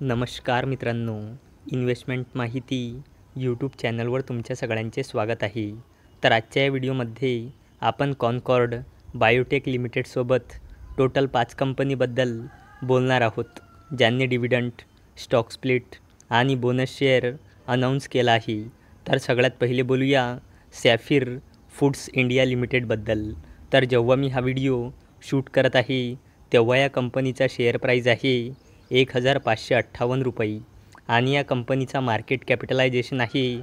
नमस्कार मित्रांनो, इन्व्हेस्टमेंट माहिती यूट्यूब चॅनलवर तुमच्या सगळ्यांचे स्वागत आहे. तर आजच्या या व्हिडिओमध्ये आपण कॉनकॉर्ड बायोटेक लिमिटेडसोबत टोटल 5 कंपनीबद्दल बोलणार आहोत, ज्यांनी डिव्हिडंड, स्टॉक स्प्लिट आणि बोनस शेअर अनाऊन्स केला आहे. तर सगळ्यात पहिले बोलूया सॅफिर फूड्स इंडिया लिमिटेडबद्दल. तर जेव्हा मी हा व्हिडिओ शूट करत आहे तेव्हा या कंपनीचा शेअर प्राईज आहे 1558 रुपये आणि या कंपनीचा मार्केट कॅपिटलायझेशन आहे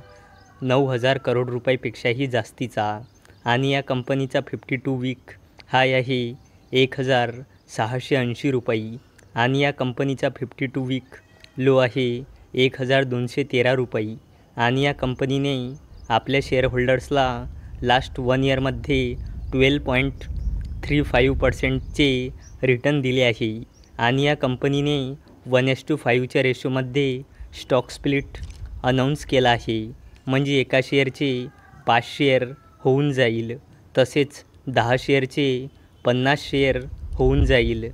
9000 करोड रुपयापेक्षाही जास्तीचा आणि या कंपनीचा 52 वीक हाय आहे 1680 रुपये आणि या कंपनीचा 52 वीक लो आहे 1213 रुपये आणि या कंपनीने आपल्या शेअरहोल्डर्सला लास्ट 1 इयरमध्ये 12.35%चे रिटर्न दिले आहे आणि या कंपनीने 1:5च्या रेशोमध्ये स्टॉक स्प्लिट अनाऊन्स केला आहे. म्हणजे एका शेअरचे 5 शेअर होऊन जाईल, तसेच 10 शेअरचे 50 शेअर होऊन जाईल.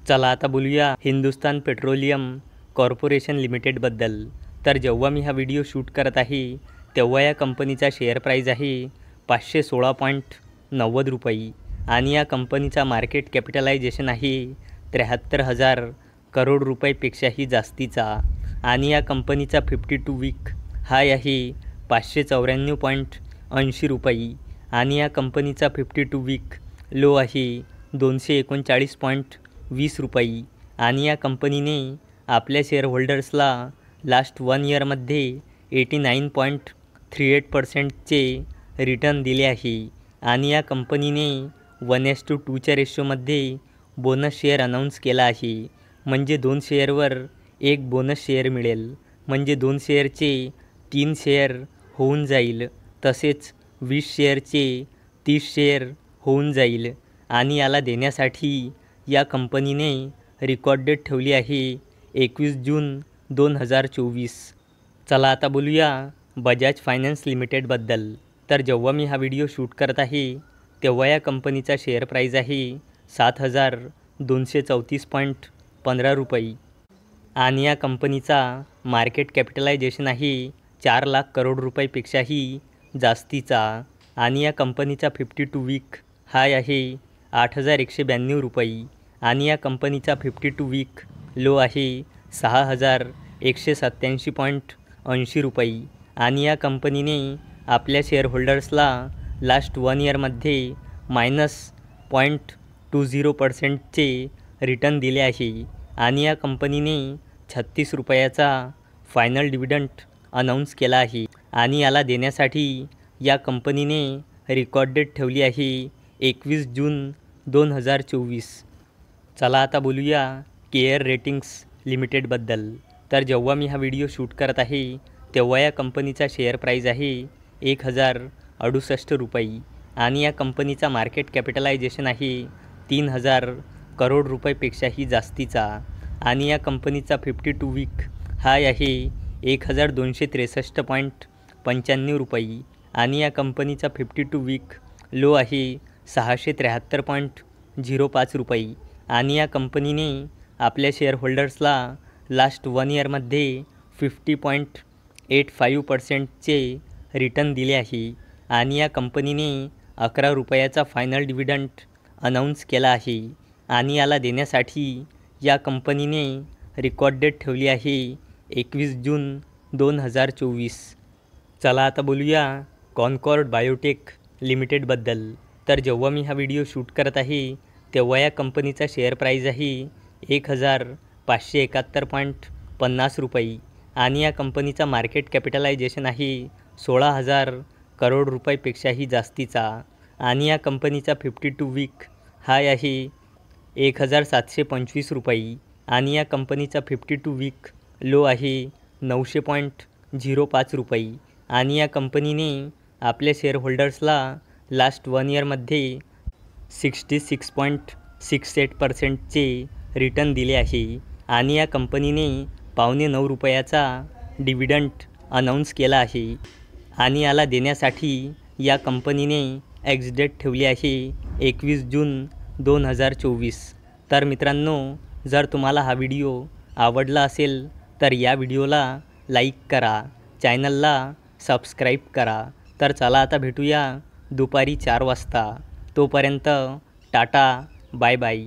चला आता बोलूया हिंदुस्तान पेट्रोलियम कॉर्पोरेशन लिमिटेडबद्दल. तर जेव्हा मी हा व्हिडिओ शूट करत आहे तेव्हा या कंपनीचा शेअर प्राईज आहे 516.90 रुपये आणि या कंपनीचा मार्केट कॅपिटलायझेशन आहे 73,000 करोड रुपयापेक्षाही जास्तीचा आणि या कंपनीचा 52 वीक हाय आहे 594.80 रुपये आणि या कंपनीचा 52 वीक लो आहे 239.20 रुपये आणि या कंपनीने आपल्या शेअरहोल्डर्सला लास्ट 1 इयरमध्ये 89.38%चे रिटर्न दिले आहे आणि या कंपनीने 1:2च्या रेशोमध्ये बोनस शेअर अनाऊन्स केला आहे. म्हणजे 2 शेअरवर 1 बोनस शेअर मिळेल, म्हणजे 2 शेअरचे 3 शेअर होऊन जाईल, तसेच 20 शेअरचे 30 शेअर होऊन जाईल आणि याला देण्यासाठी या कंपनीने रेकॉर्ड डेट ठेवली आहे 21 जून 2024. चला आता बोलूया बजाज फायनान्स लिमिटेडबद्दल. तर जेव्हा मी हा व्हिडिओ शूट करत आहे तेव्हा या कंपनीचा शेअर प्राईज आहे 7234.15 रुपये आणि या कंपनीचा मार्केट कॅपिटलायझेशन आहे 4 लाख करोड रुपयापेक्षाही जास्तीचा आणि या कंपनीचा 52 वीक हाय आहे 8192 रुपये आणि या कंपनीचा 52 वीक लो आहे 6187.80 रुपये आणि या कंपनीने आपल्या शेअरहोल्डर्सला लास्ट 1 इयरमध्ये -0.20%चे रिटर्न दिले आहे आणि या कंपनीने 36 रुपयाचा फायनल डिव्हिडंड अनाऊन्स केला आहे आणि याला देण्यासाठी या कंपनीने रेकॉर्ड डेट ठेवली आहे 21 जून 2024. चला आता बोलूया केअर रेटिंग्स लिमिटेडबद्दल. तर जेव्हा मी हा व्हिडिओ शूट करत आहे तेव्हा या कंपनीचा शेअर प्राईज आहे 1068 रुपये आणि या कंपनीचा मार्केट कॅपिटलायझेशन आहे 3000 करोड रुपयापेक्षाही जास्तीचा आणि या कंपनीचा 52 वीक हाय आहे 1263.95 रुपये आणि या कंपनीचा 52 वीक लो आहे 673.05 रुपये आणि या कंपनीने आपल्या शेअरहोल्डर्सला लास्ट 1 इयरमध्ये 50.85%चे रिटर्न दिले आहे आणि या कंपनीने 11 रुपयाचा फायनल डिव्हिडंड अनाऊन्स केला आहे आणि याला देण्यासाठी या कंपनीने रेकॉर्ड डेट ठेवली आहे 21 जून 2024. चला आता बोलूया कॉनकॉर्ड बायोटेक लिमिटेडबद्दल. तर जेव्हा मी हा व्हिडिओ शूट करत आहे तेव्हा या कंपनीचा शेअर प्राईज आहे 1571.50 रुपये आणि या कंपनीचा मार्केट कॅपिटलायझेशन आहे 16,000 करोड रुपयापेक्षाही जास्तीचा आणि या कंपनीचा 52 वीक हाय आहे 1725 रुपये आणि या कंपनीचा 52 वीक लो आहे 900.05 रुपये आणि या कंपनीने आपल्या शेअरहोल्डर्सला लास्ट 1 इयरमध्ये 66.68%चे रिटर्न दिले आहे आणि या कंपनीने 8.95 रुपयाचा डिव्हिडंड अनाऊन्स केला आहे आणि याला देण्यासाठी या कंपनीने एक्स डेट ठेवली आहे 21 जून 2024. तर मित्रांनो, जर तुम्हाला हा व्हिडिओ आवडला असेल तर या व्हिडिओला लाईक करा, चॅनलला सबस्क्राईब करा. तर चला आता भेटूया दुपारी 4 वाजता. तोपर्यंत टाटा, बाय बाय.